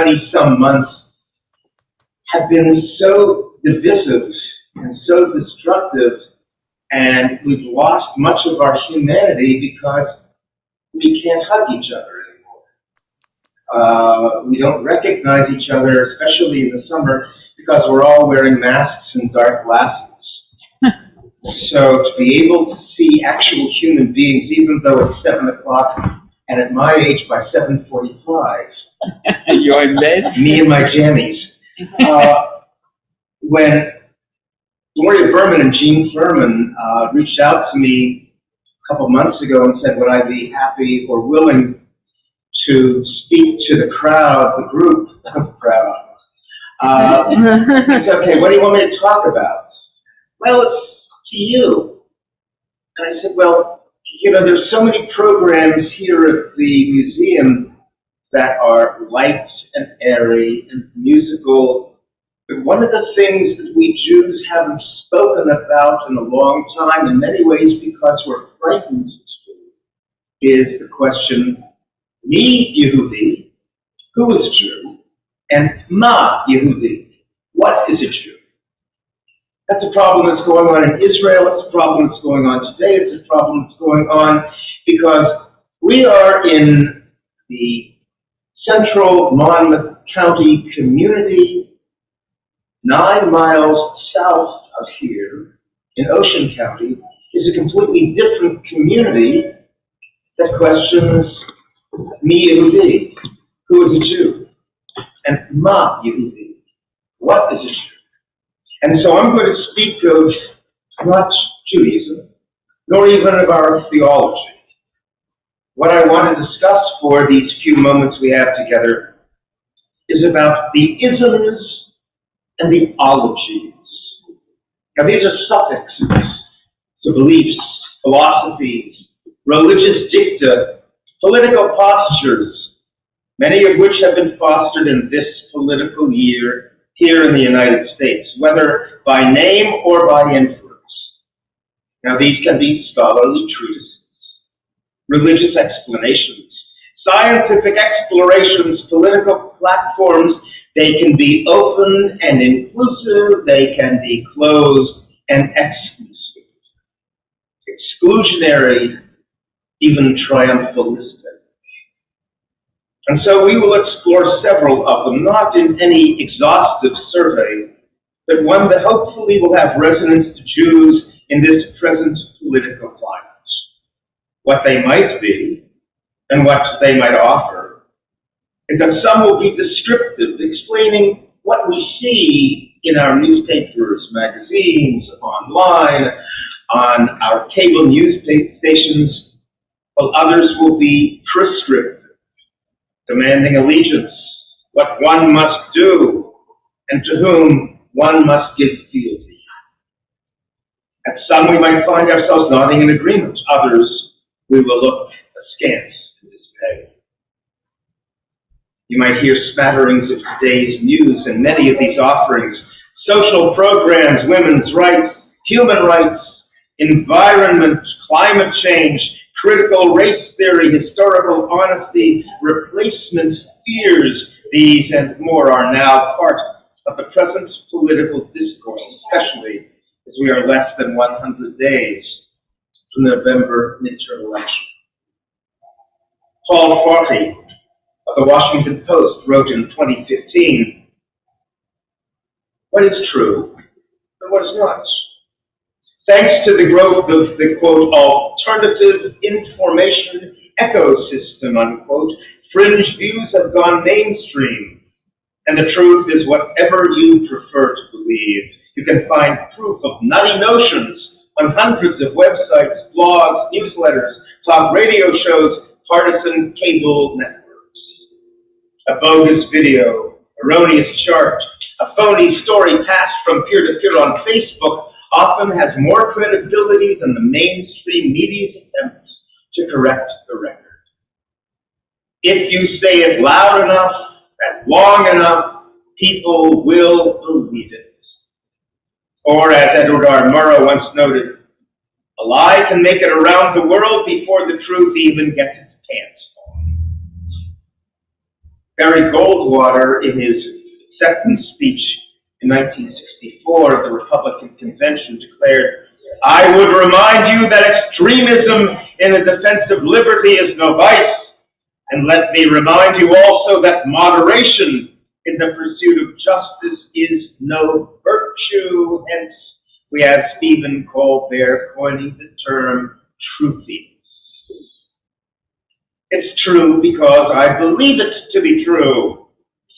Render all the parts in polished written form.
20-some months have been so divisive and so destructive, and we've lost much of our humanity because we can't hug each other anymore. We don't recognize each other, especially in the summer, because we're all wearing masks and dark glasses. So to be able to see actual human beings, even though it's 7 o'clock, and at my age by 7:45, you're in bed? Me and my jammies. When Gloria Berman and Gene Furman reached out to me a couple months ago and said, would I be happy or willing to speak to the crowd, the group, the crowd. I said, okay, what do you want me to talk about? Well, it's to you. And I said, well, you know, there's so many programs here at the museum that are light and airy and musical. But one of the things that we Jews haven't spoken about in a long time, in many ways because we're frightened to, is the question, Mi Yehudi, who is Jew, and Ma Yehudi, what is a Jew? That's a problem that's going on in Israel, it's a problem that's going on today, it's a problem that's going on because we are in the central Monmouth County community, 9 miles south of here, in Ocean County, is a completely different community that questions Mi Yehudi, who is a Jew, and Ma Yehudi, what is a Jew? And so I'm going to speak of not Judaism, nor even of our theology. What I want to discuss for these few moments we have together is about the isms and the ologies. Now these are suffixes to beliefs, philosophies, religious dicta, political postures, many of which have been fostered in this political year here in the United States, whether by name or by influence. Now these can be scholarly treatises, religious explanations, scientific explorations, political platforms. They can be open and inclusive, they can be closed and exclusive, exclusionary, even triumphalistic. And so we will explore several of them, not in any exhaustive survey, but one that hopefully will have resonance to Jews in this present political climate. What they might be, and what they might offer, is that some will be descriptive, explaining what we see in our newspapers, magazines, online, on our cable news stations, while others will be prescriptive, demanding allegiance, what one must do, and to whom one must give fealty. At some we might find ourselves nodding in agreement, others we will look askance in dismay. You might hear smatterings of today's news in many of these offerings: social programs, women's rights, human rights, environment, climate change, critical race theory, historical honesty, replacement fears. These and more are now part of the present political discourse, especially as we are less than 100 days to the November midterm election. Paul Farty of the Washington Post wrote in 2015, what is true and what is not? Thanks to the growth of the, quote, alternative information ecosystem, unquote, fringe views have gone mainstream, and the truth is whatever you prefer to believe. You can find proof of nutty notions on hundreds of websites, blogs, newsletters, talk radio shows, partisan cable networks. A bogus video, erroneous chart, a phony story passed from peer-to-peer on Facebook often has more credibility than the mainstream media's attempts to correct the record. If you say it loud enough and long enough, people will believe it. Or as Edward R. Murrow once noted, a lie can make it around the world before the truth even gets its pants on. Barry Goldwater, in his acceptance speech in 1964 at the Republican Convention, declared, "I would remind you that extremism in the defense of liberty is no vice, and let me remind you also that moderation in the pursuit of justice is no virtue." Hence, we have Stephen Colbert coining the term truthiness. It's true because I believe it to be true,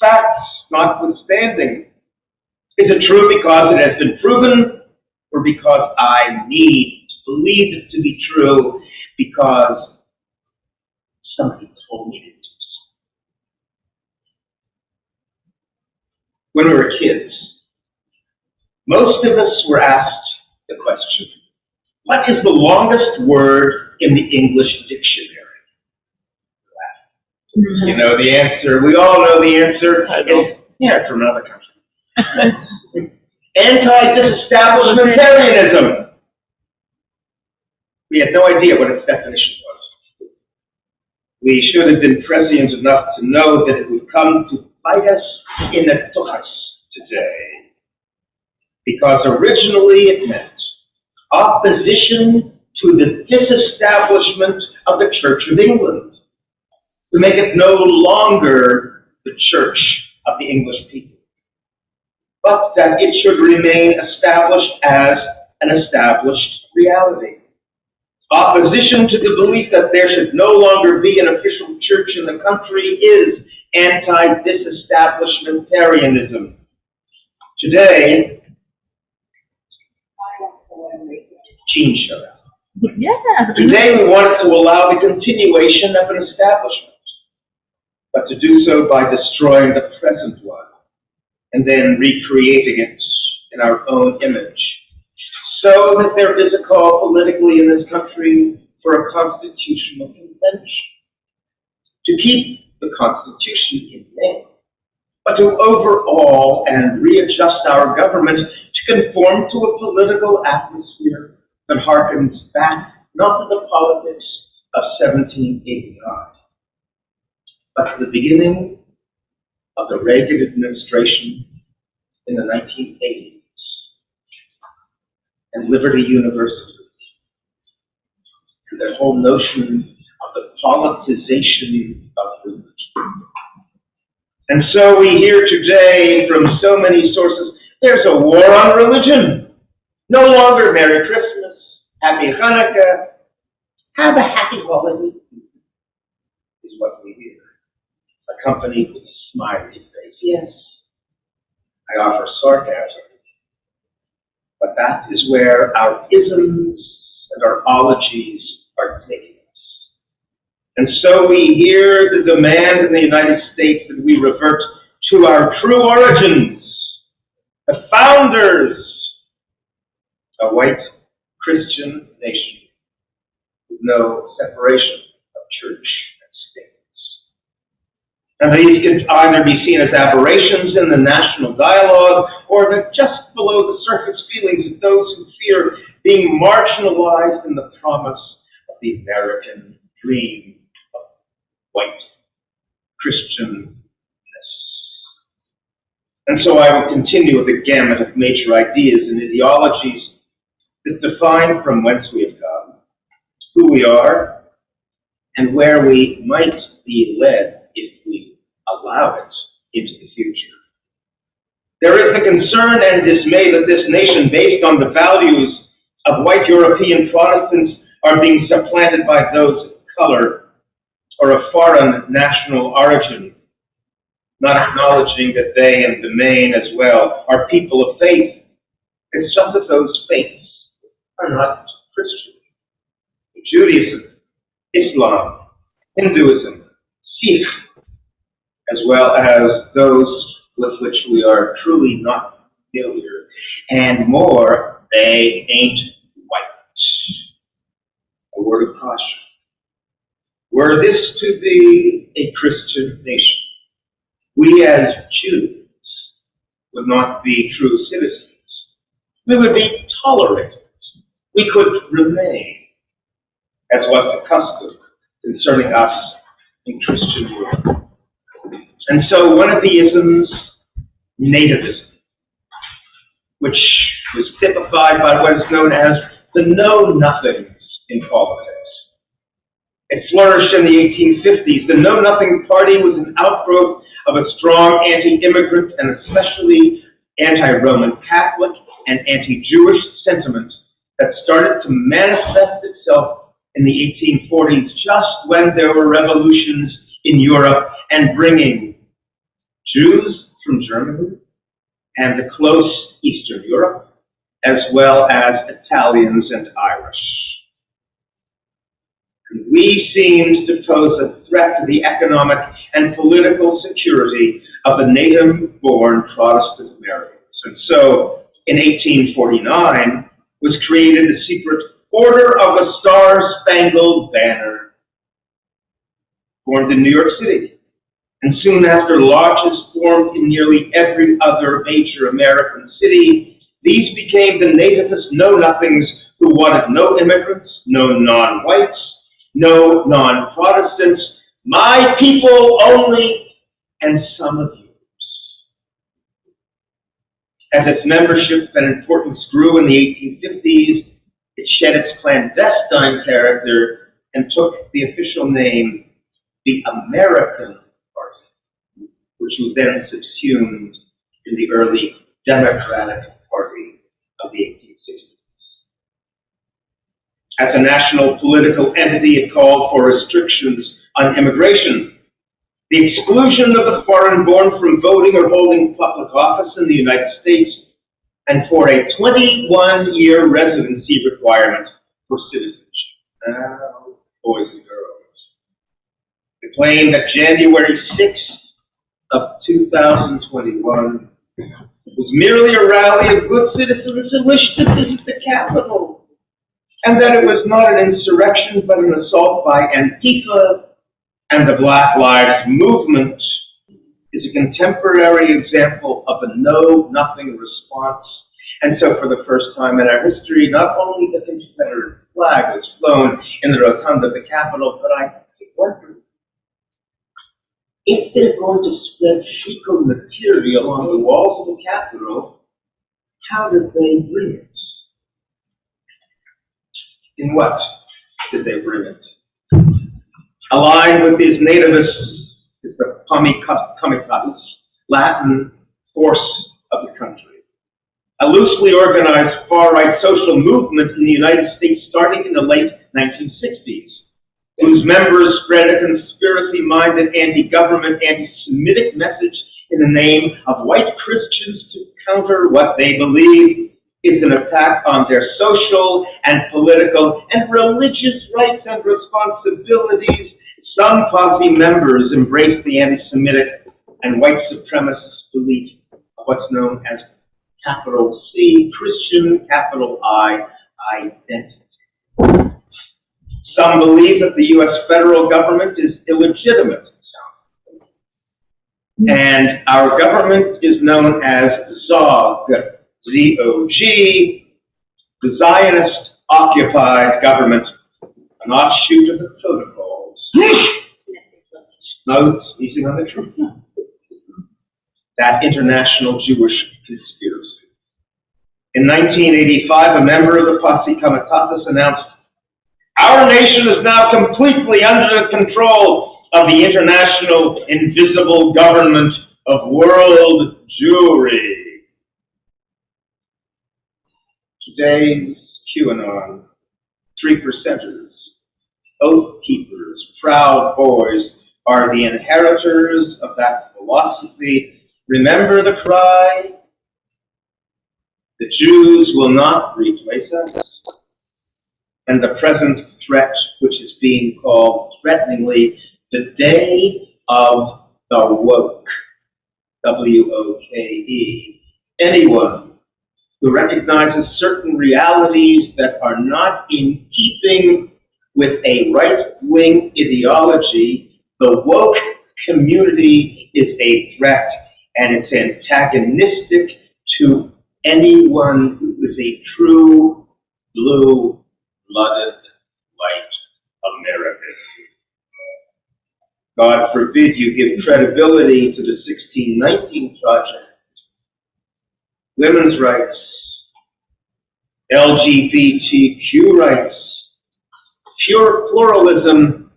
facts notwithstanding. Is it true because it has been proven, or because I need to believe it to be true because somebody told me it? When we were kids, most of us were asked the question, what is the longest word in the English dictionary? Mm-hmm. You know the answer. We all know the answer. It's from another country. Anti-disestablishmentarianism. We had no idea what its definition was. We should have been prescient enough to know that it would come to bite us in the tuchus today. Because originally it meant opposition to the disestablishment of the Church of England, to make it no longer the Church of the English people, but that it should remain established as an established reality. Opposition to the belief that there should no longer be an official church in the country is anti-disestablishmentarianism. Today, Gene showed up. Yeah. Today we wanted to allow the continuation of an establishment, but to do so by destroying the present one and then recreating it in our own image, so that there is a call politically in this country for a constitutional convention to keep the Constitution in name, but to overhaul and readjust our government to conform to a political atmosphere that harkens back not to the politics of 1789, but to the beginning of the Reagan administration in the 1980s and Liberty University, and the whole notion of the politicization of religion. And so we hear today from so many sources, there's a war on religion. No longer Merry Christmas, Happy Hanukkah, have a happy holiday, is what we hear, accompanied with a smiley face. Yes, I offer sarcasm, but that is where our isms and our ologies are taking us. And so we hear the demand in the United States that we revert to our true origins, the founders, a white Christian nation with no separation of church and state. And these can either be seen as aberrations in the national dialogue or just below the surface feelings of those who fear being marginalized in the promise of the American dream of white Christianness. And so I will continue with a gamut of major ideas and ideologies that define from whence we have come, who we are, and where we might be led if we allow it into the future. There is the concern and dismay that this nation, based on the values of white European Protestants, are being supplanted by those of color or of foreign national origin, not acknowledging that they in the main as well are people of faith. It's just that those faiths are not Christian. Judaism, Islam, Hinduism, Sikh, as well as those with which we are truly not familiar, and more, they ain't white. A word of caution. Were this to be a Christian nation, we as Jews would not be true citizens. We would be tolerated. We could remain as was the custom concerning us in Christian world. And so one of the isms, nativism, which was typified by what is known as the know-nothings in politics. It flourished in the 1850s. The Know-Nothing Party was an outgrowth of a strong anti-immigrant and especially anti-Roman Catholic and anti-Jewish sentiment that started to manifest itself in the 1840s, just when there were revolutions in Europe and bringing Jews from Germany and the close Eastern Europe, as well as Italians and Irish. And we seemed to pose a threat to the economic and political security of the native-born Protestant Americans. And so, in 1849, was created the secret Order of the Star-Spangled Banner, formed in New York City. And soon after, lodges formed in nearly every other major American city. These became the nativist know-nothings who wanted no immigrants, no non-whites, no non-Protestants, my people only, and some of yours. As its membership and importance grew in the 1850s, it shed its clandestine character and took the official name, the American Party, which was then subsumed in the early Democratic Party of the 1860s. As a national political entity, it called for restrictions on immigration, the exclusion of the foreign-born from voting or holding public office in the United States, and for a 21-year residency requirement for citizenship. Now, boys and girls. It claimed that January 6th of 2021 was merely a rally of good citizens who wished to visit the Capitol, and that it was not an insurrection but an assault by Antifa and the Black Lives Movement, is a contemporary example of a know-nothing response. And so for the first time in our history, not only the Confederate flag was flown in the rotunda of the Capitol, but I wonder, if they're going to spread fecal material on the walls of the Capitol, how did they bring it? In what did they bring it? Aligned with these nativists is the comitatus, Latin force of the country. A loosely organized far-right social movement in the United States starting in the late 1960s, whose members spread a conspiracy-minded anti-government, anti-Semitic message in the name of white Christians to counter what they believe is an attack on their social and political and religious rights and responsibilities. Some posse members embrace the anti-Semitic and white supremacist belief of what's known as capital C, Christian, capital I, identity. Some believe that the U.S. federal government is illegitimate. And our government is known as ZOG, Z-O-G, the Zionist occupied government, an offshoot of the protocols. No sneezing on the truth. That international Jewish conspiracy. In 1985, a member of the Posse Comitatus announced, "Our nation is now completely under the control of the international invisible government of world Jewry." Today's QAnon, 3%ers, oath keepers, proud boys are the inheritors of that philosophy. Remember the cry? The Jews will not replace us. And the present threat, which is being called threateningly the day of the woke, W-O-K-E. Anyone who recognizes certain realities that are not in keeping with a right-wing ideology, the woke community is a threat, and it's antagonistic to anyone who is a true blue-blooded white American. God forbid you give credibility to the 1619 Project, women's rights, LGBTQ rights, pure pluralism,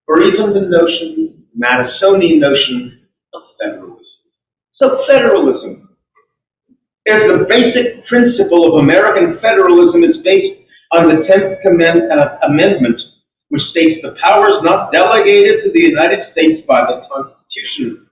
or even the Madisonian notion of federalism. So federalism is the basic principle of American federalism is based on the 10th Amendment, which states the powers not delegated to the United States by the Constitution,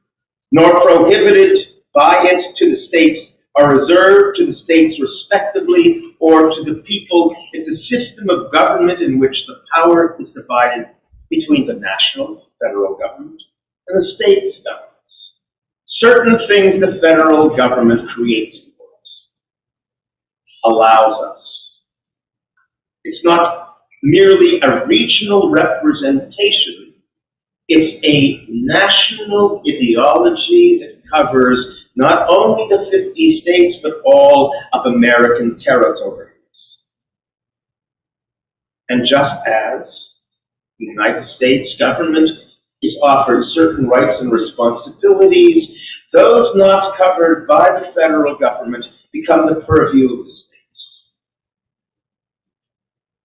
nor prohibited by it to the states, are reserved to the states respectively or to the people. It's a system of government in which the power is divided between the national, federal government, and the states' governments. Certain things the federal government creates for us, allows us. It's not merely a regional representation. It's a national ideology that covers not only the 50 states, but all of American territories. And just as the United States government is offered certain rights and responsibilities, those not covered by the federal government become the purview of the states.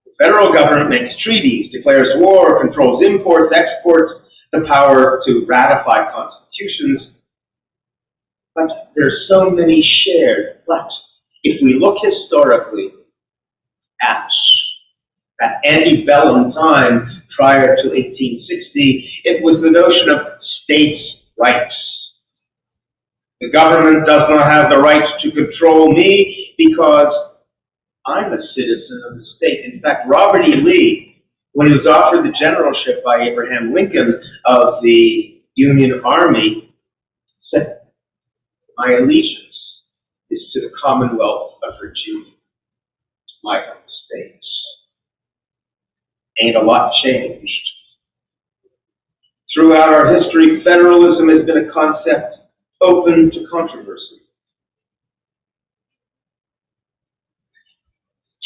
The federal government makes treaties, declares war, controls imports, exports, the power to ratify constitutions. But there's so many shared. But if we look historically at that antebellum time prior to 1860, it was the notion of states' rights. The government does not have the right to control me because I'm a citizen of the state. In fact, Robert E. Lee, when he was offered the generalship by Abraham Lincoln of the Union Army, said, "My allegiance is to the Commonwealth of Virginia, my home state." Ain't a lot changed. Throughout our history, federalism has been a concept open to controversy.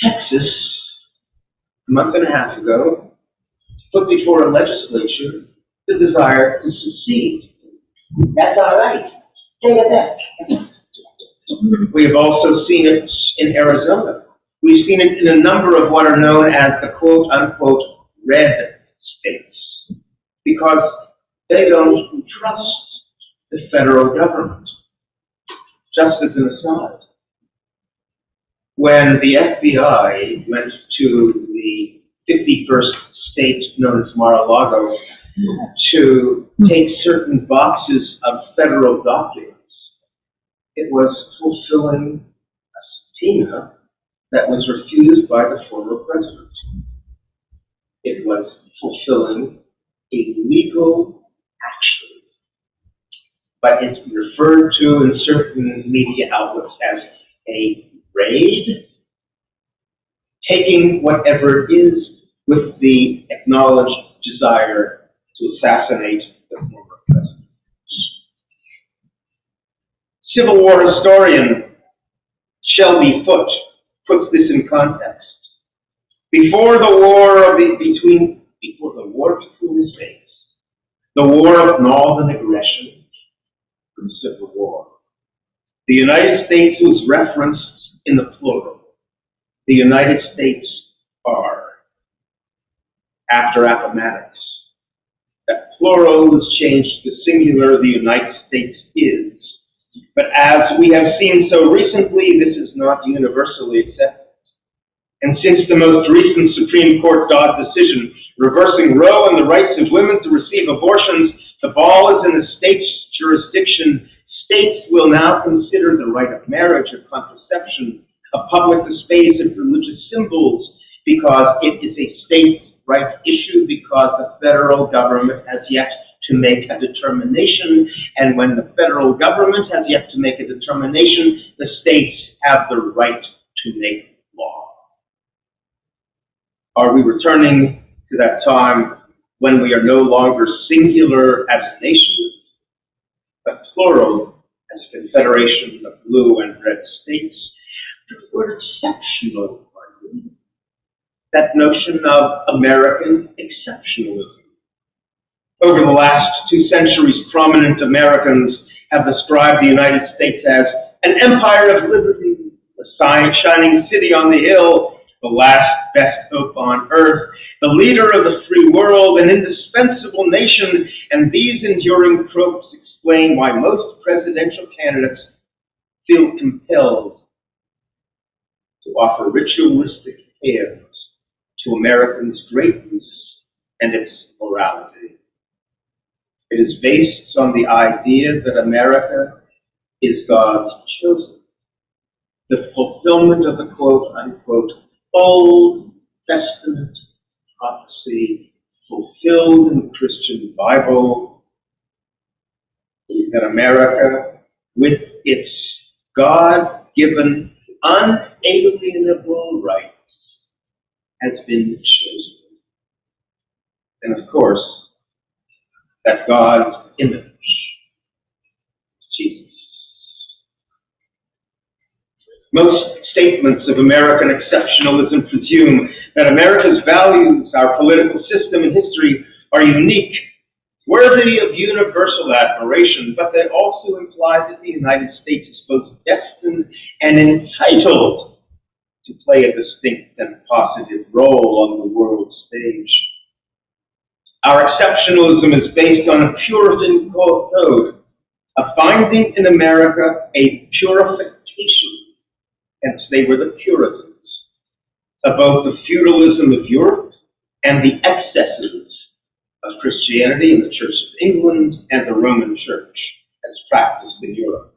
Texas, a month and a half ago, put before a legislature the desire to secede. That's all right. Take it back. We have also seen it in Arizona. We've seen it in a number of what are known as the quote-unquote red states, because they don't trust the federal government. Just as an aside, when the FBI went to the 51st state known as Mar-a-Lago to take certain boxes of federal documents, it was fulfilling a subpoena that was refused by the former president. It was fulfilling a legal action, but it's referred to in certain media outlets as a raid, taking whatever it is with the acknowledged desire to assassinate the former president. Civil War historian Shelby Foote puts this in context. Before the war between the states, the war of northern aggression from Civil War, the United States was referenced in the plural. The United States are. After Appomattox, that plural was changed to singular, the United States is. But as we have seen so recently, this is not universally accepted. And since the most recent Supreme Court Dodd decision reversing Roe and the rights of women to receive abortions, the ball is in the state's jurisdiction. States will now consider the right of marriage or contraception a public displays of religious symbols because it is a state's right issue, because the federal government has yet to make a determination, and when the federal government has yet to make a determination, the states have the right to make law. Are we returning to that time when we are no longer singular as a nation, but plural as a confederation of blue and red states? The word exceptional, pardon, that notion of American exceptionalism. Over the last 2 centuries, prominent Americans have described the United States as an empire of liberty, a shining city on the hill, the last best hope on earth, the leader of the free world, an indispensable nation, and these enduring tropes explain why most presidential candidates feel compelled to offer ritualistic hymns to Americans' greatness and its morality. It is based on the idea that America is God's chosen, the fulfillment of the quote-unquote Old Testament prophecy fulfilled in the Christian Bible, that America, with its God-given unalienable rights, has been chosen. And of course, that God's image, Jesus. Most statements of American exceptionalism presume that America's values, our political system, and history are unique, worthy of universal admiration, but they also imply that the United States is both destined and entitled to play a distinct and positive role on the world stage. Our exceptionalism is based on a Puritan code of finding in America a purification, hence they were the Puritans, of both the feudalism of Europe and the excesses of Christianity in the Church of England and the Roman Church as practiced in Europe.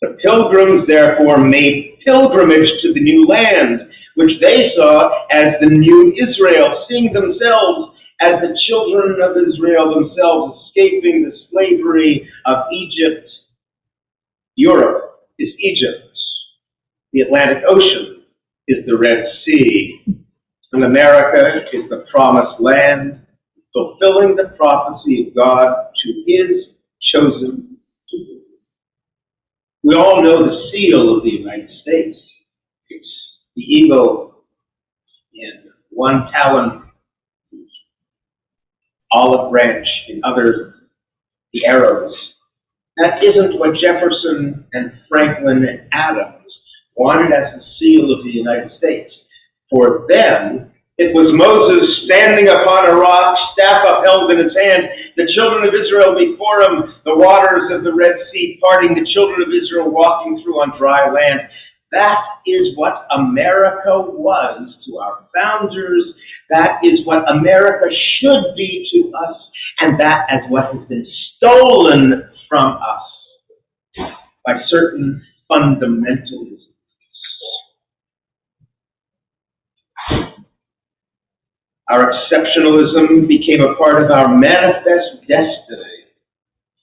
The Pilgrims therefore made pilgrimage to the new land, which they saw as the new Israel, seeing themselves as the children of Israel themselves escaping the slavery of Egypt. Europe is Egypt. The Atlantic Ocean is the Red Sea. And America is the promised land, fulfilling the prophecy of God to his chosen people. We all know the seal of the United States. It's the eagle in one talon, olive branch in others, the arrows. That isn't what Jefferson and Franklin and Adams wanted as the seal of the United States. For them, it was Moses standing upon a rock, staff upheld in his hand, the children of Israel before him, the waters of the Red Sea parting, the children of Israel walking through on dry land. That is what America was to our founders. That is what America should be to us. And that is what has been stolen from us by certain fundamentalisms. Our exceptionalism became a part of our manifest destiny,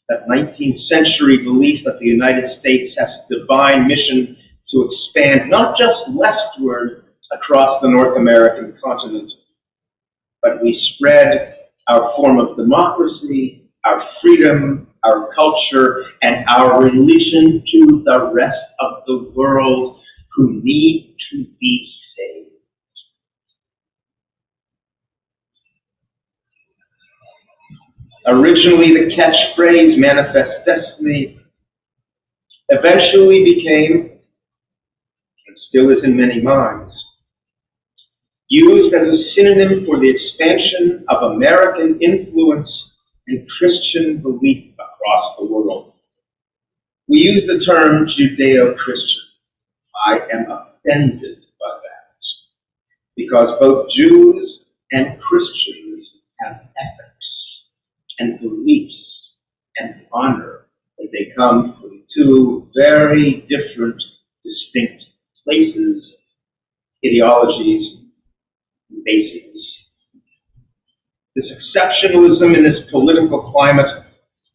that 19th century belief that the United States has a divine mission to expand not just westward across the North American continent, but we spread our form of democracy, our freedom, our culture, and our religion to the rest of the world who need to be saved. Originally, the catchphrase "manifest destiny" eventually became, and still is in many minds, used as a synonym for the expansion of American influence and Christian belief across the world. We use the term Judeo-Christian. I am offended by that, because both Jews and Christians have ethics and beliefs and honor, that they come from two very different, distinct places, ideologies, and bases. This exceptionalism in this political climate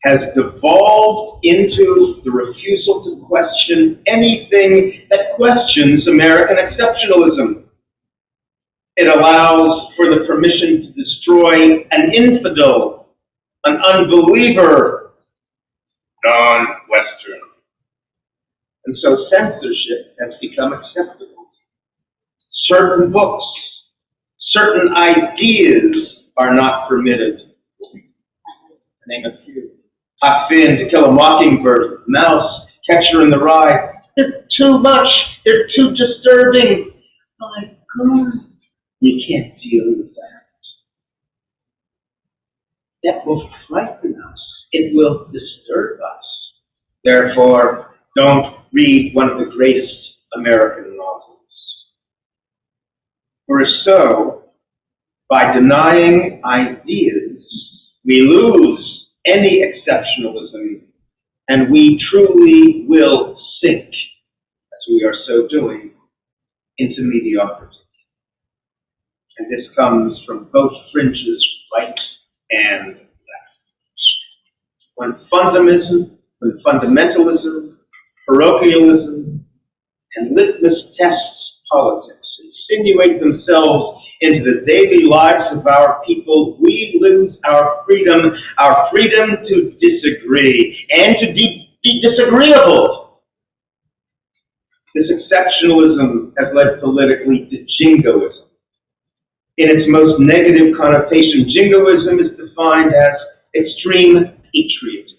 has devolved into the refusal to question anything that questions American exceptionalism. It allows for the permission to destroy an infidel, an unbeliever, non-Western. And so censorship has become acceptable. Certain books, certain ideas are not permitted. name a few. Huck Finn, To Kill a Mockingbird, Mouse, Catcher in the Rye. They're too much. They're too disturbing. My God, you can't deal with that. That will frighten us. It will disturb us. Therefore, don't read one of the greatest American novels. For if so, by denying ideas, we lose any exceptionalism, and we truly will sink, as we are so doing, into mediocrity. And this comes from both fringes, right and left. When fundamentalism, parochialism, and litmus tests politics insinuate themselves into the daily lives of our people, we lose our freedom to disagree and to be disagreeable. This exceptionalism has led politically to jingoism. In its most negative connotation, jingoism is defined as extreme patriotism,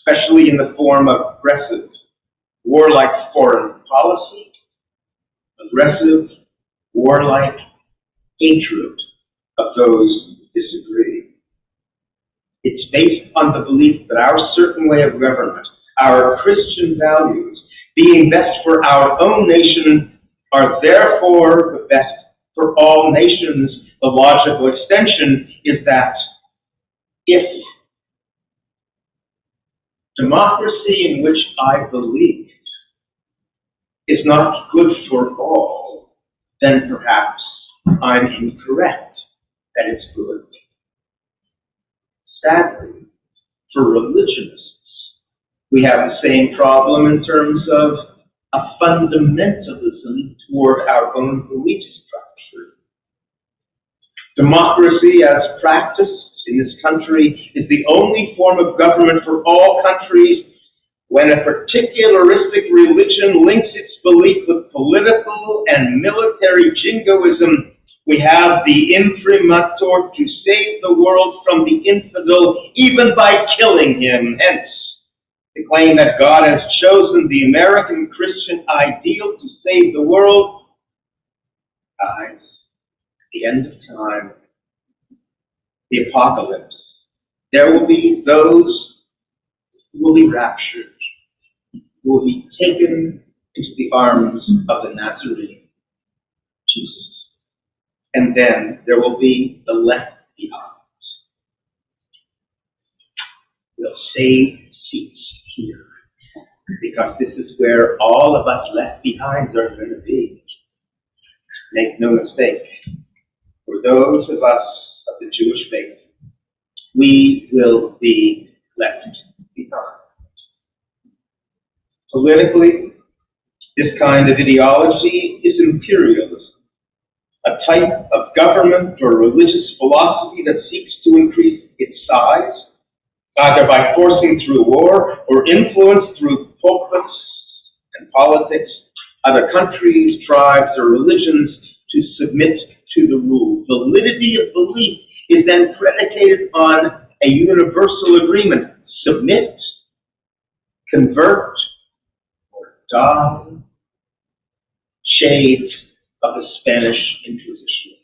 especially in the form of aggressive, warlike foreign policy, aggressive, warlike hatred of those who disagree. It's based on the belief that our certain way of government, our Christian values, being best for our own nation, are therefore the best for all nations. The logical extension is that if democracy in which I believe is not good for all, then perhaps I'm incorrect that it's good. Sadly, for religionists, we have the same problem in terms of a fundamentalism toward our own belief structure. Democracy as practiced in this country is the only form of government for all countries. When a particularistic religion links its belief with political and military jingoism, we have the imprimatur to save the world from the infidel even by killing him. Hence, the claim that God has chosen the American Christian ideal to save the world. Guys, at the end of time, the apocalypse, there will be those who will be raptured, who will be taken into the arms of the Nazarene, Jesus. And then there will be the left behind. We'll save seats here, because this is where all of us left behinds are going to be. Make no mistake, for those of us of the Jewish faith, we will be left behind. Politically, this kind of ideology is imperialism, a type of government or religious philosophy that seeks to increase its size, either by forcing through war or influence through pulpits and politics, other countries, tribes, or religions to submit to the rule. Validity of belief is then predicated on a universal agreement: submit, convert, or die. Shades of the Spanish Inquisition.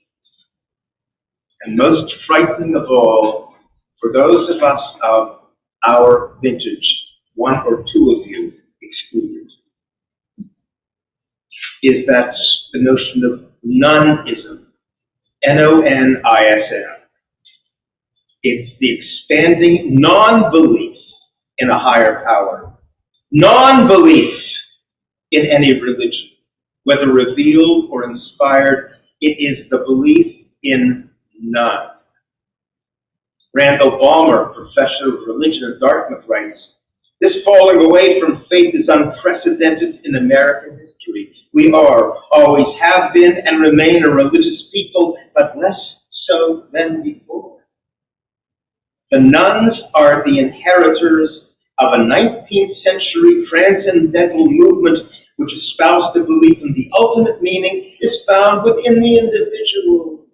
And most frightening of all, for those of us of our vintage, one or two of you excluded, is that the notion of nonism, N-O-N-I-S-M. It's the expanding non-belief in a higher power, non-belief in any religion, whether revealed or inspired. It is the belief in none. Randall Balmer, professor of religion at Dartmouth, writes, "This falling away from faith is unprecedented in American history. We are, always have been, and remain a religious people, but less so than before. The nuns are the inheritors of a 19th century transcendental movement which espoused the belief in the ultimate meaning is found within the individual.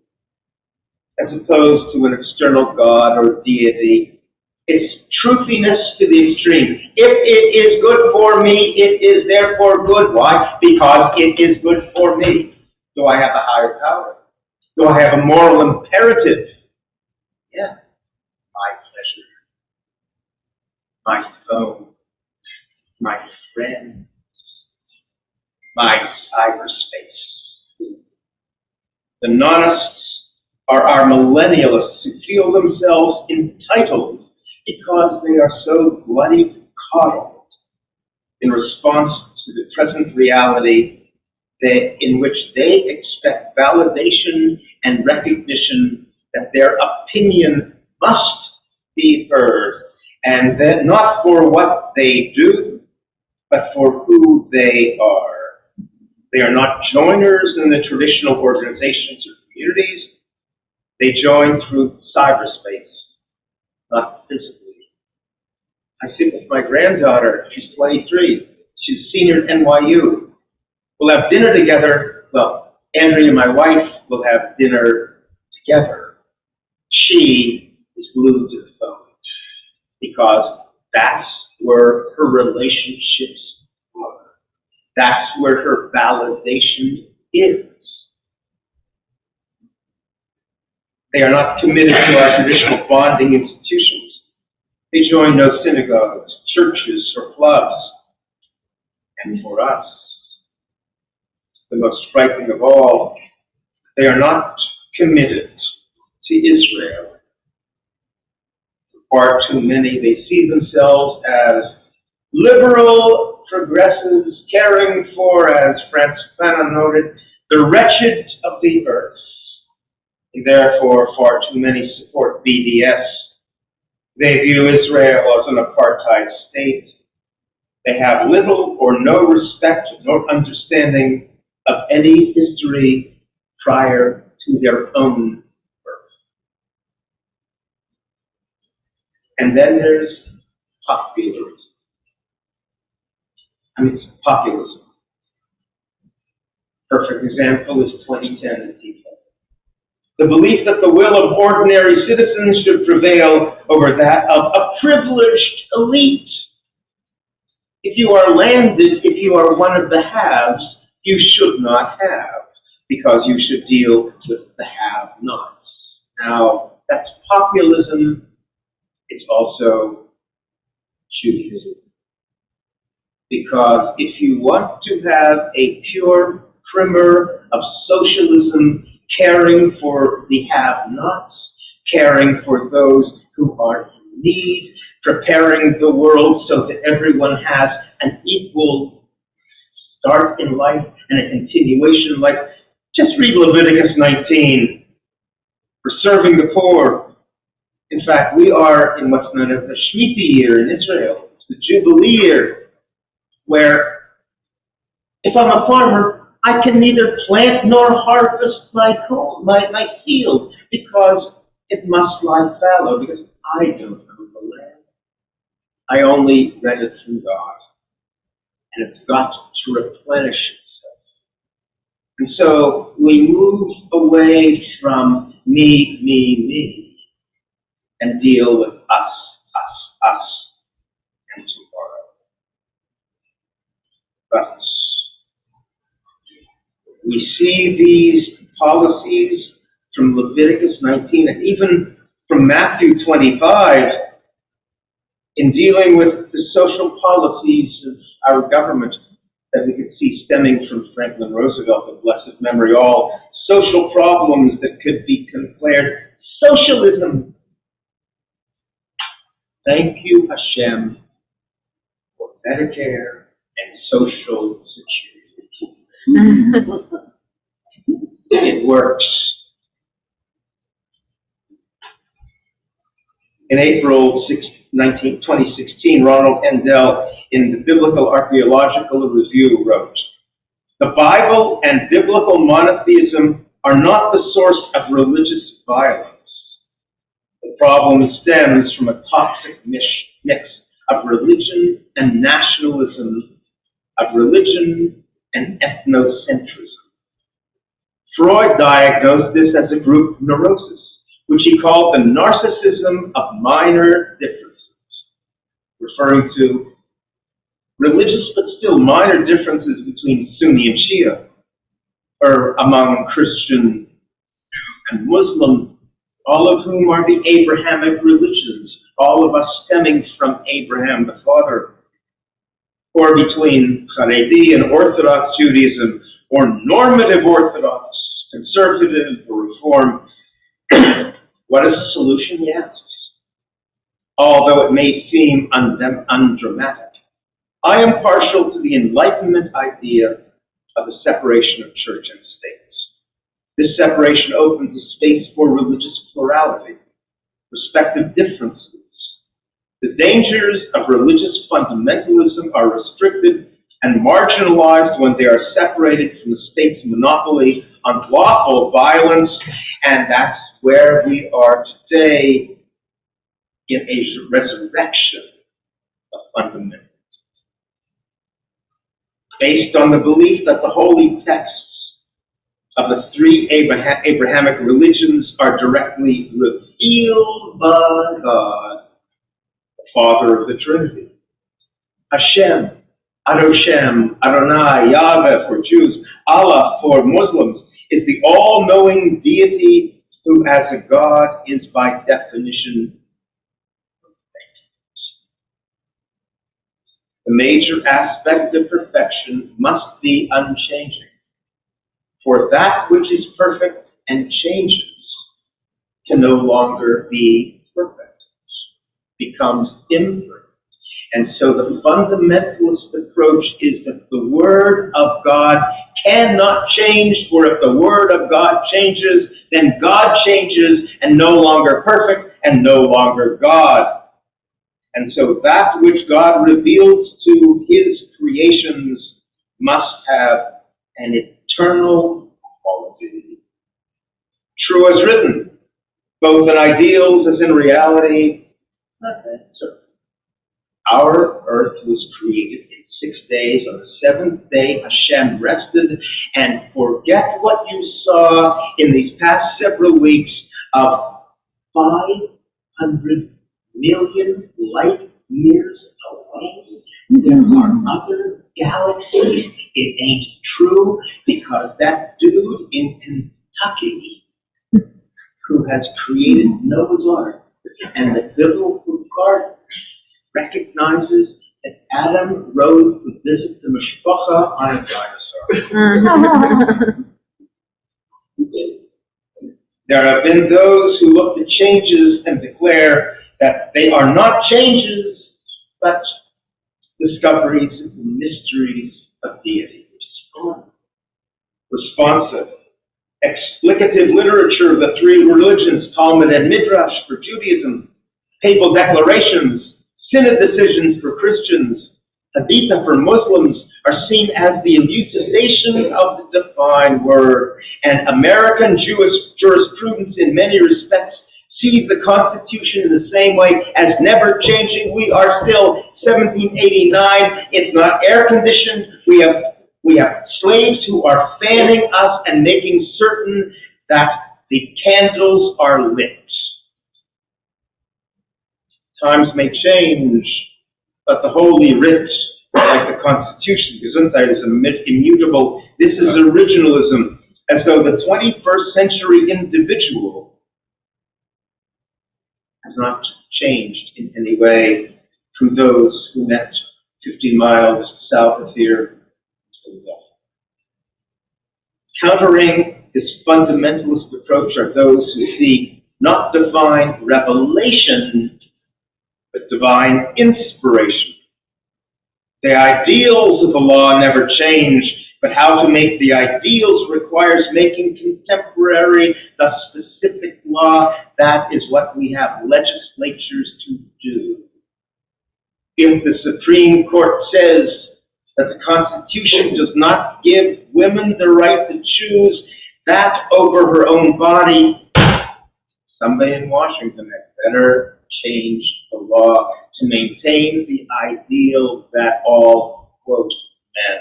as opposed to an external God or deity. It's truthiness to the extreme. If it is good for me, it is therefore good. Why? Because it is good for me. Do I have a higher power? Do I have a moral imperative? Yeah. My pleasure, my foe, my friend, my cyberspace. The nonists are our millennialists who feel themselves entitled because they are so bloody coddled in response to the present reality in which they expect validation and recognition that their opinion must be heard, and that not for what they do, but for who they are. They are not joiners in the traditional organizations or communities. They join through cyberspace, not physically. I sit with my granddaughter. She's 23. She's a senior at NYU. We'll have dinner together. Well, Andrea, my wife, will have dinner together. She is glued to the phone because that's where her relationships are. That's where her validation is. They are not committed to our traditional bonding institutions. They join no synagogues, churches, or clubs. And for us, the most striking of all, they are not committed to Israel. For far too many, they see themselves as liberal progressives caring for, as Francis Fanon noted, the wretched of the earth. And therefore, far too many support BDS. They view Israel as an apartheid state. They have little or no respect nor understanding of any history prior to their own birth. And then there's populism. Populism. Perfect example is 2010 Antifa. The belief that the will of ordinary citizens should prevail over that of a privileged elite. If you are landed, if you are one of the haves, you should not have, because you should deal with the have-nots. Now, that's populism. It's also Judaism. Because if you want to have a pure primer of socialism, caring for the have-nots, caring for those who are in need, preparing the world so that everyone has an equal start in life and a continuation in life. Just read Leviticus 19 for serving the poor. In fact, we are in what's known as the Shemitah year in Israel. It's the Jubilee year, where if I'm a farmer, I can neither plant nor harvest my field because it must lie fallow, because I don't know the land. I only read it from God, and it's got to replenish itself. And so we move away from me, and deal with us, and tomorrow. But we see these policies from Leviticus 19 and even from Matthew 25 in dealing with the social policies of our government that we could see stemming from Franklin Roosevelt of blessed memory, all social problems that could be declared socialism. Thank you, Hashem, for Medicare and Social Security. It works. In April 2016, Ronald Endell, in the Biblical Archaeological Review, wrote, "The Bible and biblical monotheism are not the source of religious violence. The problem stems from a toxic mix of religion and nationalism, of religion and ethnocentrism. Freud diagnosed this as a group neurosis. which he called the narcissism of minor differences, referring to religious but still minor differences between Sunni and Shia, or among Christian and Muslim, all of whom are the Abrahamic religions, all of us stemming from Abraham the Father, or between Haredi and Orthodox Judaism, or normative Orthodox, conservative, or Reform. What is the solution, he asks? Although it may seem undramatic, I am partial to the Enlightenment idea of the separation of church and state. This separation opens a space for religious plurality, respective differences. The dangers of religious fundamentalism are restricted and marginalized when they are separated from the state's monopoly on lawful violence, and that's where we are today in a resurrection of fundamentalism. Based on the belief that the holy texts of the three Abrahamic religions are directly revealed by God, the Father of the Trinity. Hashem, Adoshem, Adonai, Yahweh for Jews, Allah for Muslims, is the all-knowing deity who as a God is by definition perfect. The major aspect of perfection must be unchanging. For that which is perfect and changes can no longer be perfect, becomes imperfect. And so the fundamentalist approach is that the Word of God cannot change, for if the Word of God changes, then God changes and no longer perfect and no longer God. And so that which God reveals to his creations must have an eternal quality. True as written, both in ideals as in reality. So our earth was created in 6 days. On the seventh day, Hashem rested. And forget what you saw in these past several weeks of 500 million light years away. There are other galaxies. It ain't true because that dude in Kentucky who has created Noah's Ark and the biblical garden recognizes that Adam rode to visit the mishpacha on a dinosaur. There have been those who look at changes and declare that they are not changes, but discoveries of the mysteries of deity, which is fun. Responsive, explicative literature of the three religions, Talmud and Midrash for Judaism, papal declarations, synod decisions for Christians, Haditha for Muslims, are seen as the elucidation of the divine word, and American Jewish jurisprudence in many respects sees the Constitution in the same way as never changing. We are still 1789. It's not air conditioned. We have slaves who are fanning us and making certain that the candles are lit. Times may change, but the Holy Writ, like the Constitution, Gesundheit, is immutable. This is originalism, as though the 21st century individual has not changed in any way from those who met 15 miles south of here. Countering this fundamentalist approach are those who see not divine revelation, but divine inspiration. The ideals of the law never change, but how to make the ideals requires making contemporary the specific law. That is what we have legislatures to do. If the Supreme Court says that the Constitution does not give women the right to choose that over her own body, somebody in Washington had better change the law to maintain the ideal that all, quote, men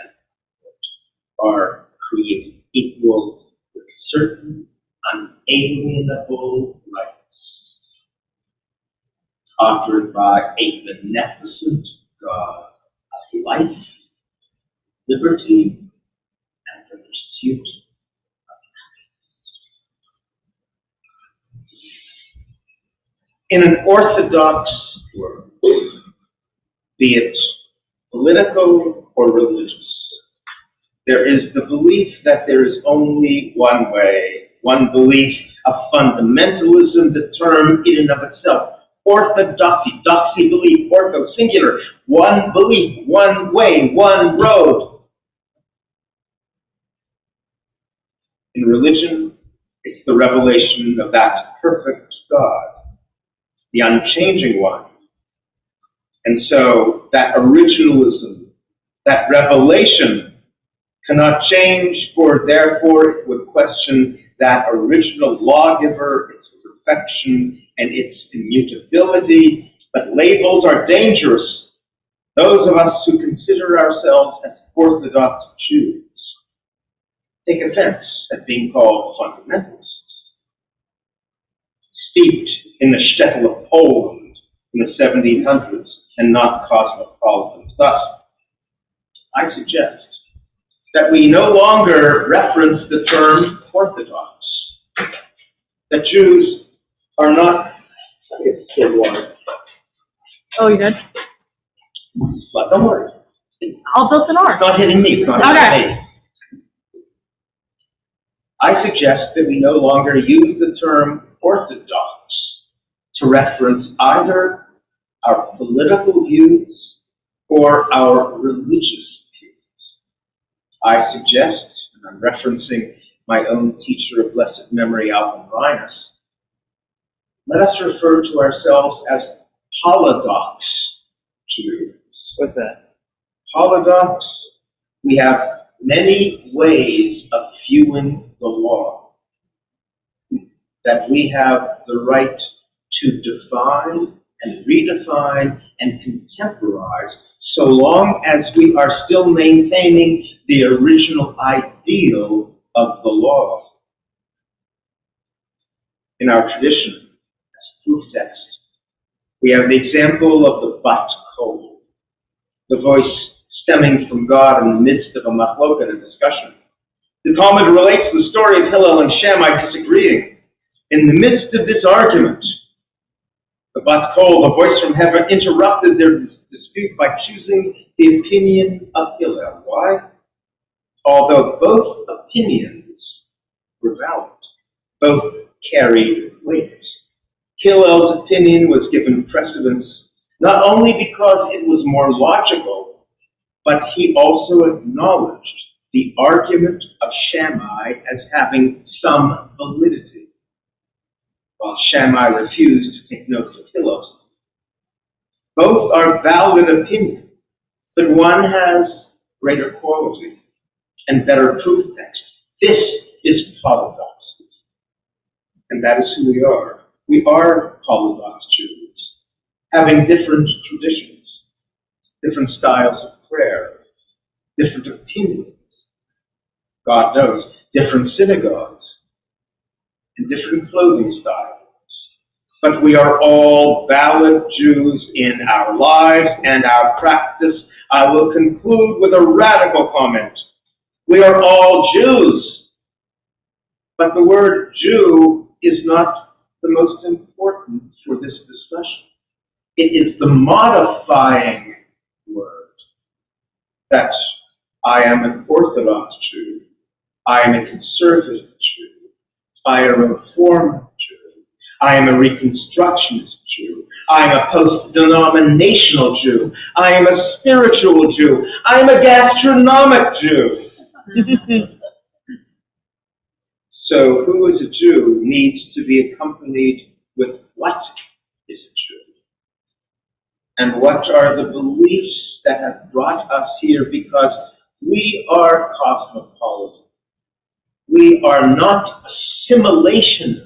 are created equal with certain unalienable rights. sponsored by a beneficent God of life, liberty, and the pursuit of happiness. In an orthodox world, be it political or religious, there is the belief that there is only one way, one belief, a fundamentalism, the term in and of itself. Orthodoxy, doxy belief, ortho, singular, one belief, one way, one road. In religion, it's the revelation of that perfect God, the unchanging one. And so that originalism, that revelation cannot change, for therefore it would question that original lawgiver, its perfection, and its immutability. But labels are dangerous. Those of us who consider ourselves as Orthodox Jews take offense at being called fundamentalists. Steeped in the shtetl of Poland in the 1700s and not cosmopolitans. Thus, I suggest that we no longer reference the term Orthodox. That Jews are not. It's still water. Oh, you did? But don't worry. I'll build an ark. It's not hitting me. It's not hitting me. I suggest that we no longer use the term Orthodox to reference either our political views or our religious views. I suggest, and I'm referencing my own teacher of blessed memory, Alvin Reines, let us refer to ourselves as holodox Jews. What's that? Holodox, we have many ways of viewing the law, that we have the right to define and redefine and contemporize, so long as we are still maintaining the original ideal of the law. In our tradition, as proof text, we have the example of the bat kol, the voice stemming from God in the midst of a machloket, a discussion. The Talmud relates the story of Hillel and Shammai disagreeing. In the midst of this argument, the bat kol, the voice from heaven, interrupted their dispute by choosing the opinion of Hillel. Why? Although both opinions were valid, both carried weight. Hillel's opinion was given precedence not only because it was more logical, but he also acknowledged the argument of Shammai as having some validity, while Shammai refused to take note of Hillel's. Both are valid opinions, but one has greater quality and better proof text. This is polydoxy, and that is who we are. We are polydox Jews, having different traditions, different styles of prayer, different opinions, God knows, different synagogues, and different clothing styles. But we are all valid Jews in our lives and our practice. I will conclude with a radical comment. We are all Jews, but the word Jew is not the most important for this discussion. It is the modifying word that I am an Orthodox Jew, I am a conservative Jew, I am a Reformed Jew, I am a Reconstructionist Jew, I am a post-denominational Jew, I am a spiritual Jew, I am a gastronomic Jew. So who is a Jew needs to be accompanied with what is a Jew? And what are the beliefs that have brought us here? Because we are cosmopolitan. We are not assimilationists.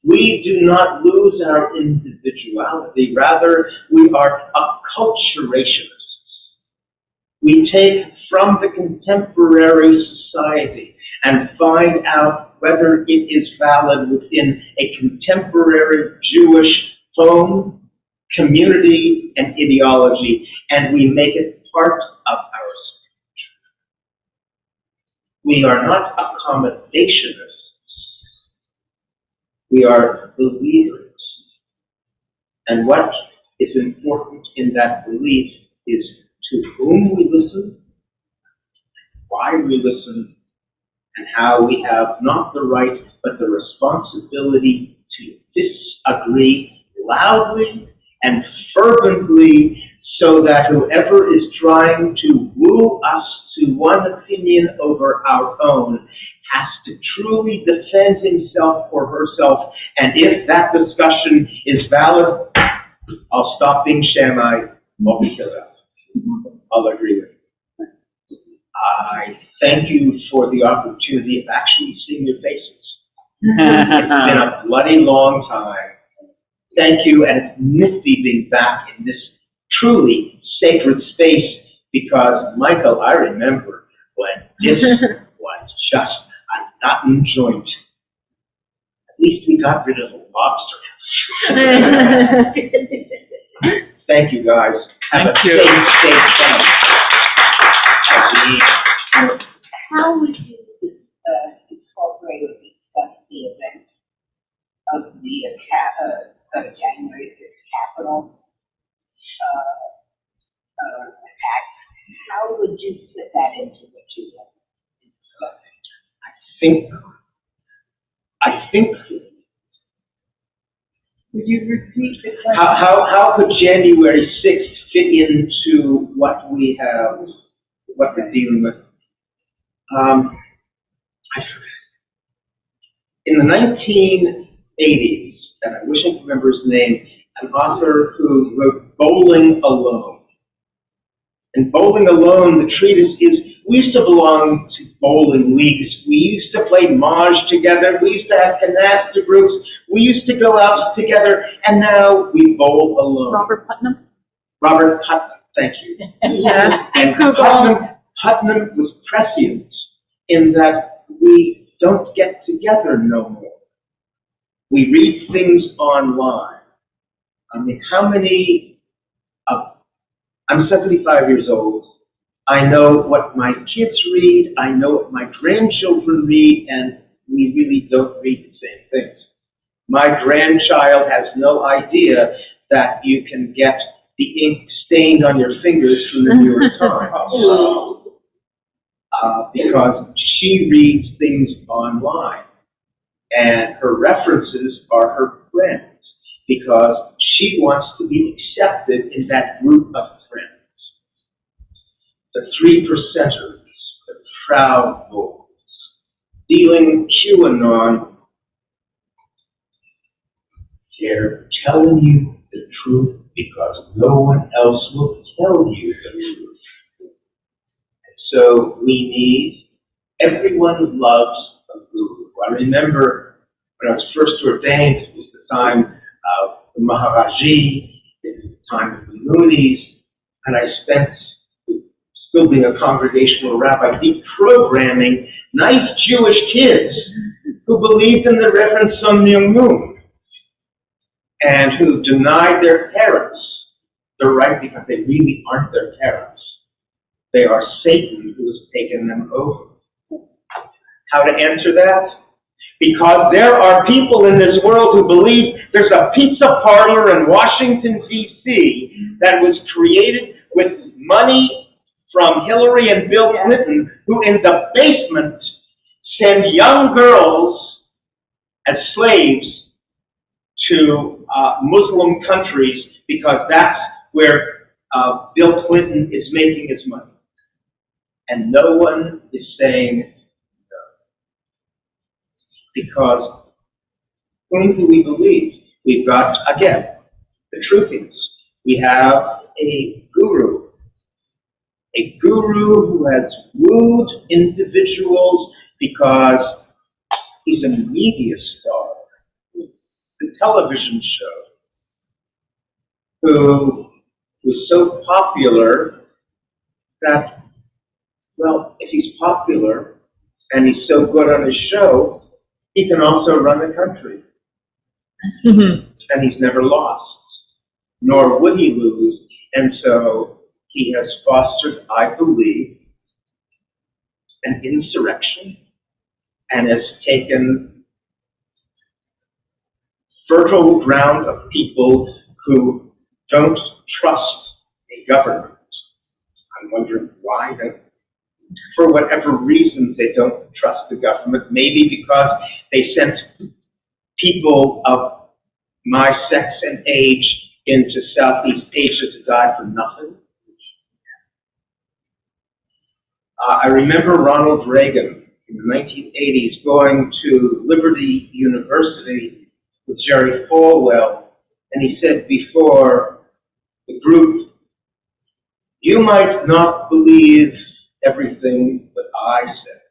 We do not lose our individuality. Rather, we are acculturationists. We take from the contemporary society and find out whether it is valid within a contemporary Jewish home, community and ideology, and we make it part of our speech. We are not accommodationists. We are believers. And what is important in that belief is to whom we listen, why we listen, and how we have not the right but the responsibility to disagree loudly and fervently, so that whoever is trying to woo us to one opinion over our own has to truly defend himself or herself. And if that discussion is valid, I'll stop being Shammai, I'll be Hillel. I'll agree with you. I thank you for the opportunity of actually seeing your faces. It's been a bloody long time. Thank you, and it's nifty being back in this truly sacred space, because, Michael, I remember when this was just a rotten joint. At least we got rid of the lobster. Thank you, guys. Have a safe time. How would you incorporate or discuss the event of the January 6th Capitol attack? How would you fit that into what you want to discuss? I think. Would you repeat the question? How could January 6th fit into what we have, what we're dealing with? In the 1980s, and I wish I could remember his name, an author who wrote Bowling Alone. In Bowling Alone, the treatise is, we used to belong to bowling leagues. We used to play Maj together. We used to have canasta groups. We used to go out together, and now we bowl alone. Robert Putnam? Robert Putnam, thank you. Yeah. And Putnam was prescient in that we don't get together no more. We read things online. I mean, how many, I'm 75 years old. I know what my kids read, I know what my grandchildren read, and we really don't read the same things. My grandchild has no idea that you can get the ink stained on your fingers from the New York Times. Because she reads things online, and her references are her friends, because she wants to be accepted in that group of friends. The 3%ers, the Proud Boys, dealing QAnon, they're telling you the truth because no one else will tell you the truth. So we need, everyone loves a guru. I remember when I was first ordained, it was the time of the Maharaji, it was the time of the Moonies, and I spent, still being a congregational rabbi, deprogramming nice Jewish kids who believed in the Reverend Sun Myung Moon and who denied their parents the right, because they really aren't their parents. They are Satan who has taken them over. How to answer that? Because there are people in this world who believe there's a pizza parlor in Washington, D.C. that was created with money from Hillary and Bill Clinton, who in the basement send young girls as slaves to Muslim countries, because that's where Bill Clinton is making his money. And no one is saying no. Because whom do we believe? We've got, again, the truth is, we have a guru who has wooed individuals because he's a media star, the television show, who was so popular that, well, if he's popular and he's so good on his show, he can also run the country. And he's never lost. nor would he lose. And so he has fostered, I believe, an insurrection and has taken fertile ground of people who don't trust a government. I'm wondering why, for whatever reasons they don't trust the government. Maybe because they sent people of my sex and age into Southeast Asia to die for nothing. I remember Ronald Reagan in the 1980s going to Liberty University with Jerry Falwell, and he said before the group, "You might not believe everything that I said,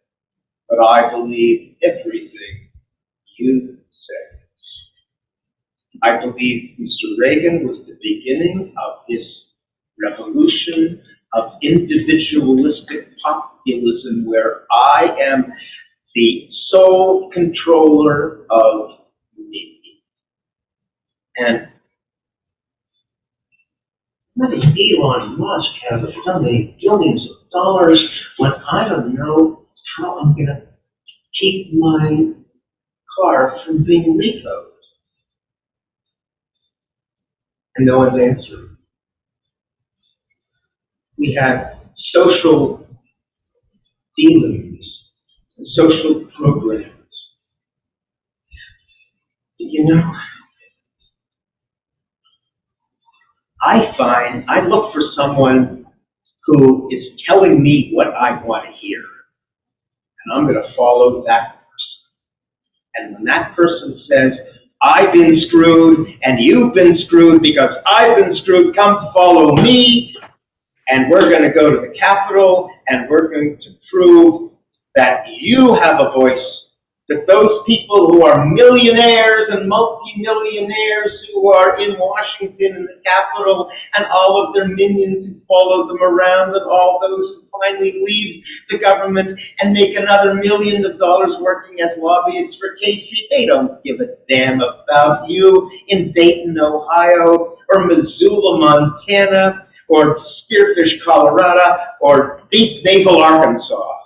but I believe everything you said." I believe Mr. Reagan was the beginning of this revolution of individualistic populism where I am the sole controller of me. And what does Elon Musk have so many billions of dollars when I don't know how I'm going to keep my car from being repoed? And no one's answering. We have social dealings, social programs. You know, I look for someone who is telling me what I want to hear, and I'm going to follow that person. And when that person says, "I've been screwed, and you've been screwed because I've been screwed, come follow me," and we're going to go to the Capitol, and we're going to prove that you have a voice, that those people who are millionaires and multi-millionaires who are in Washington in the Capitol, and all of their minions who follow them around, and all those who finally leave the government and make another $millions working as lobbyists for Casey, they don't give a damn about you in Dayton, Ohio, or Missoula, Montana, or Spearfish, Colorado, or Deep Naval, Arkansas.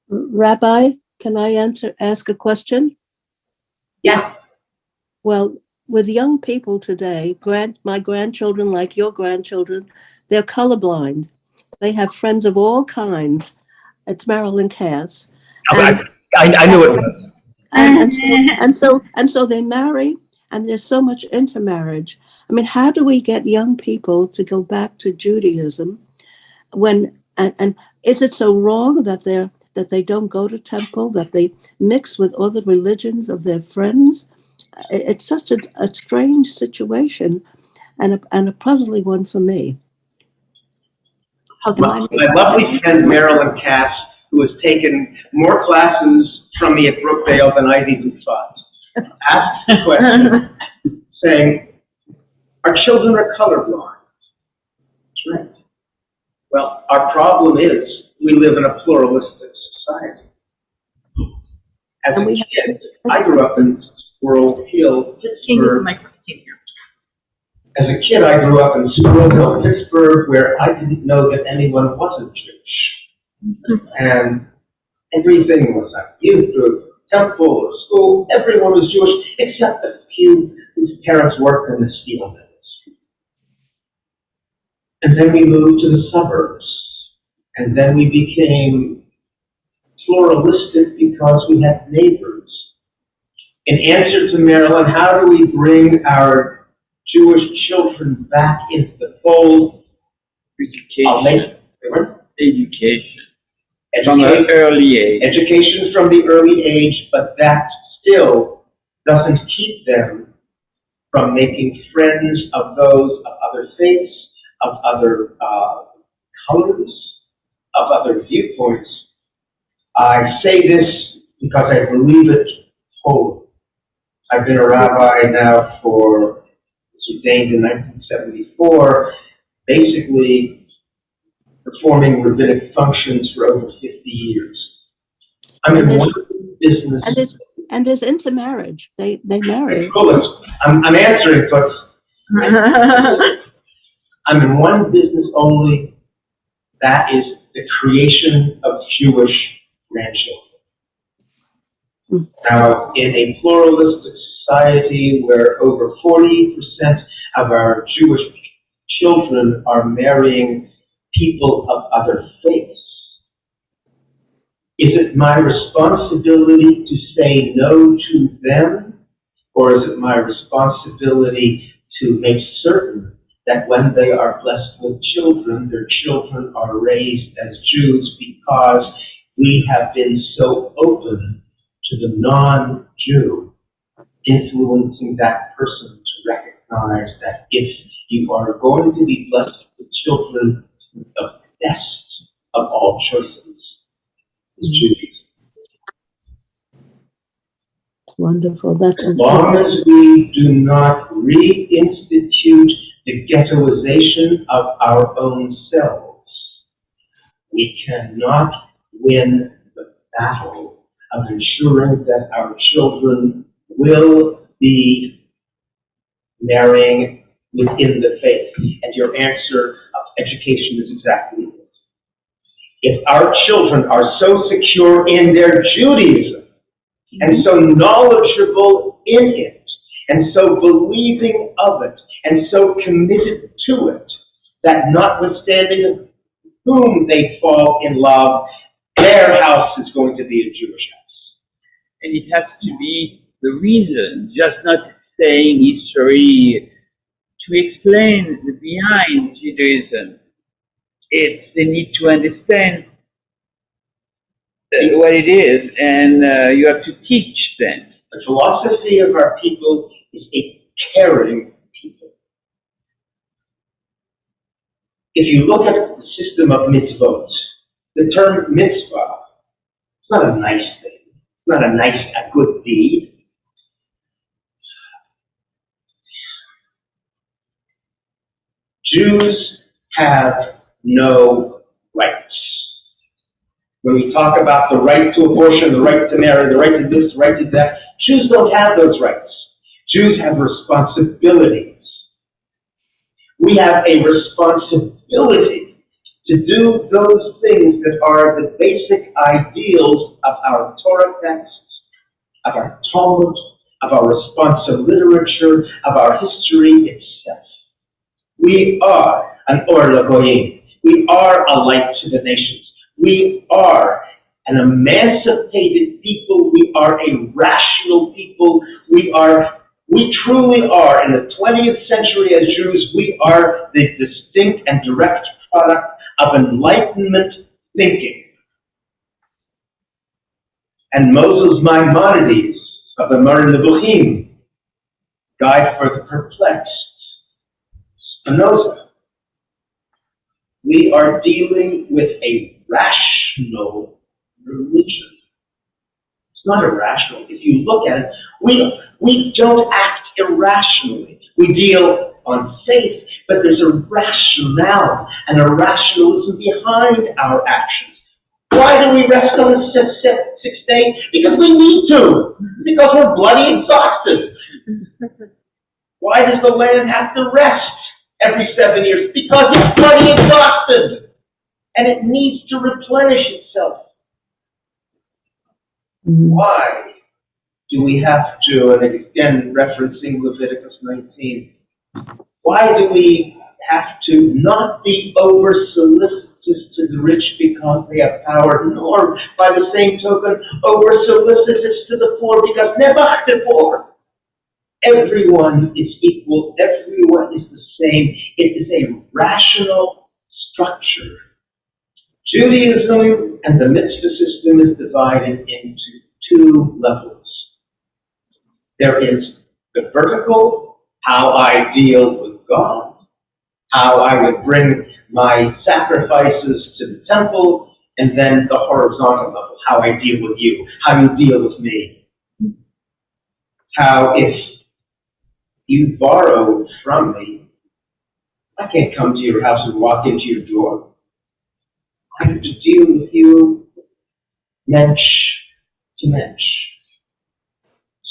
Rabbi, can I ask a question? Yeah. Well, with young people today, my grandchildren, like your grandchildren, they're colorblind. They have friends of all kinds. It's Marilyn Cass. I knew it was. And so they marry, and there's so much intermarriage. I mean, how do we get young people to go back to Judaism when, and is it so wrong that they don't go to temple, that they mix with other religions of their friends? It's such a strange situation and a puzzling one for me. My lovely friend Marilyn Cass, who has taken more classes from me at Brookdale than I've even thought, asked the question, saying, "Our children are colorblind." That's right. Well, our problem is we live in a pluralistic society. As a kid, I grew up in Squirrel Hill, Pittsburgh. As a kid, I grew up in Squirrel Hill, Pittsburgh, where I didn't know that anyone wasn't Jewish. And everything was like, you go to temple or school, everyone was Jewish, except a few whose parents worked in the steel mills. And then we moved to the suburbs. And then we became pluralistic because we had neighbors. In answer to Marilyn, how do we bring our Jewish children back into the fold? Education. Education. From Education. an early age. Education from the early age, but that still doesn't keep them from making friends of those of other faiths, of other colors, of other viewpoints. I say this because I believe it wholly. I've been a rabbi now was ordained in 1974, basically performing rabbinic functions for over 50 years. I'm in one business And there's intermarriage. They marry. I'm answering, but I'm in one business only. That is the creation of Jewish grandchildren. Now, in a pluralistic society where over 40% of our Jewish children are marrying people of other faiths, is it my responsibility to say no to them, or is it my responsibility to make certain that when they are blessed with children, their children are raised as Jews, because we have been so open to the non-Jew influencing that person to recognize that if you are going to be blessed with children, the best of all choices is Judaism. It's wonderful. That's As long as we do not reinstitute the ghettoization of our own selves, we cannot win the battle of ensuring that our children will be marrying within the faith. And your answer of education is exactly it. If our children are so secure in their Judaism, and so knowledgeable in it, and so believing of it, and so committed to it, that notwithstanding whom they fall in love, their house is going to be a Jewish house. And it has to be the reason, just not saying history to explain the behind Judaism. It's the need to understand what it is, and you have to teach them. The philosophy of our people is a caring people. If you look at the system of mitzvot, the term mitzvah, it's not a nice thing. It's not a good deed. Jews have no rights. When we talk about the right to abortion, the right to marry, the right to this, the right to that, Jews don't have those rights. Jews have responsibilities. We have a responsibility to do those things that are the basic ideals of our Torah texts, of our Talmud, of our responsive literature, of our history itself. We are an Or LaGoyim. We are a light to the nations. We are an emancipated people. We are a rational people. We truly are, in the 20th century as Jews, we are the distinct and direct product of Enlightenment thinking. And Moses Maimonides of the Moreh Nevuchim, Guide for the Perplexed, Spinoza. We are dealing with a rational religion. It's not irrational. If you look at it, we don't act irrationally. We deal on faith, but there's a rationale and a rationalism behind our actions. Why do we rest on the sixth day? Because we need to. Because we're bloody exhausted. Why does the land have to rest every 7 years? Because it's bloody exhausted. And it needs to replenish itself. Why do we have to, and again referencing Leviticus 19, why do we have to not be over-solicitous to the rich because they have power, nor by the same token over-solicitous to the poor because nebach the poor? Everyone is equal, everyone is the same. It is a rational structure. Judaism and the mitzvah system is divided into two levels. There is the vertical, how I deal with God, how I would bring my sacrifices to the temple, and then the horizontal level, how I deal with you, how you deal with me. How if you borrow from me, I can't come to your house and walk into your door. I have to deal with you mensch to mensch.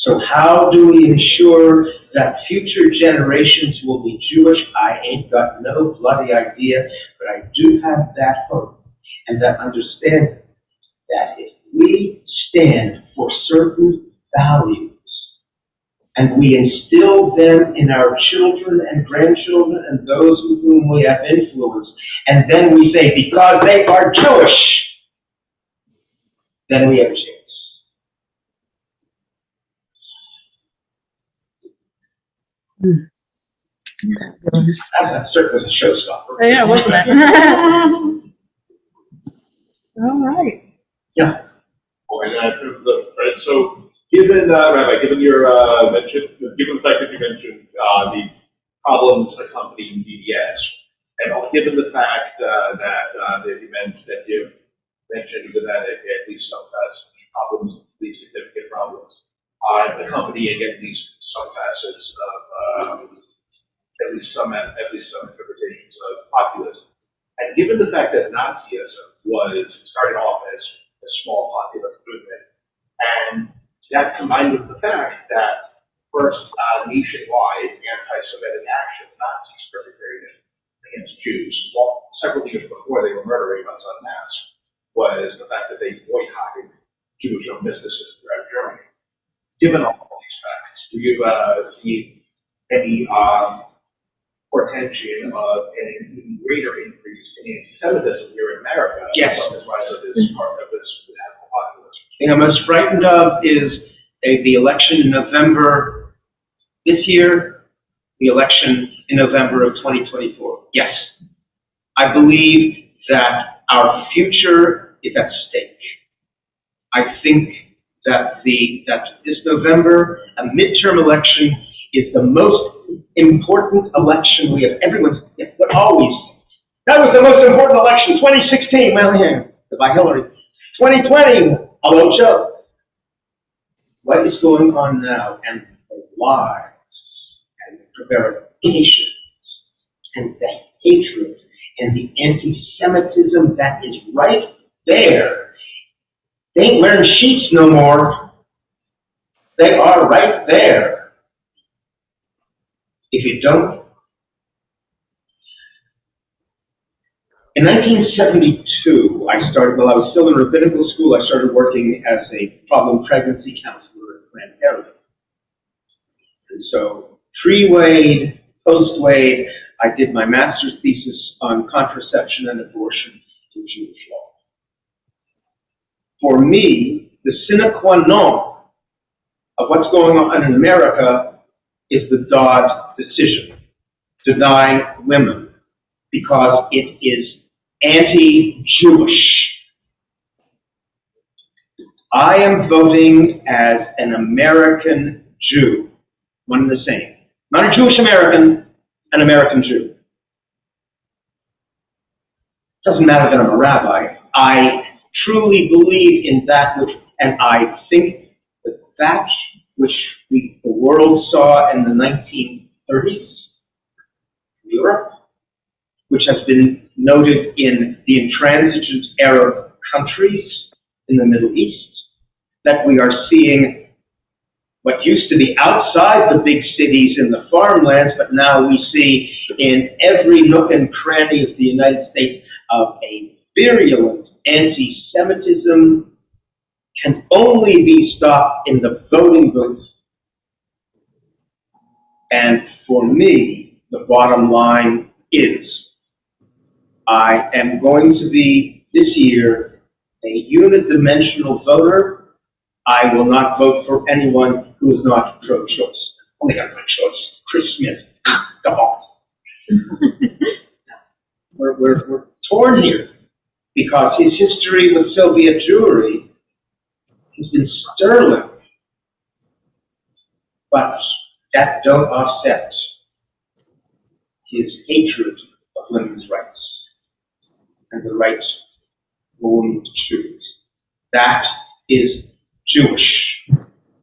So how do we ensure that future generations will be Jewish? I ain't got no bloody idea, but I do have that hope and that understanding that if we stand for certain values and we instill them in our children and grandchildren and those with whom we have influence, and then we say, because they are Jewish, then we have a chance. Fabulous. That certainly was a showstopper. Yeah, wasn't it? All right. Yeah. Right, so given, Rabbi, given your given the fact that you mentioned the problems accompanying DDS, and given the fact that you mentioned that at least some problems, these significant problems, accompanying at least some facets of at least some interpretations of populism, and given the fact that Nazism was started off as a small populist movement, and that combined with the fact that first nationwide anti-Semitic action Nazis perpetrated against Jews, well, several years before they were murdering us en masse, was the fact that they boycotted Jewish-owned businesses throughout Germany. Given all these facts, do you see any portention of an even greater increase in anti-Semitism here in America? Yes. As rise of this part of this radical populism. The thing I'm most frightened of is the election in November this year, the election in November of 2024. Yes. I believe that our future is at stake. I think that this November, a midterm election, is the most important election we have always. That was the most important election. 2016, by Hillary. 2020, hello, Joe. What is going on now, and the lies, and the prevarications, and the hatred, and the anti-Semitism that is right there. They ain't wearing sheets no more. They are right there. If you don't. In 1972, I was still in rabbinical school, I started working as a problem pregnancy counselor at Planned Parenthood. And so, pre-Wade, post-Wade, I did my master's thesis on contraception and abortion in Jewish law. For me, the sine qua non of what's going on in America is the Dodd decision, denying women, because it is anti-Jewish. I am voting as an American Jew, one and the same. Not a Jewish American, an American Jew. Doesn't matter that I'm a rabbi. I truly believe in that which, and I think that which the world saw in the 1930s in Europe, which has been noted in the intransigent Arab countries in the Middle East, that we are seeing what used to be outside the big cities in the farmlands, but now we see in every nook and cranny of the United States of a virulent anti-Semitism can only be stopped in the voting booth. And for me, the bottom line is I am going to be, this year, a unidimensional voter. I will not vote for anyone who is not pro-choice. Only got my choice. Chris Smith. Go on. We're torn here because his history with Soviet Jewry has been sterling. But that don't offset his hatred of women's rights and the right for women to choose. That is Jewish.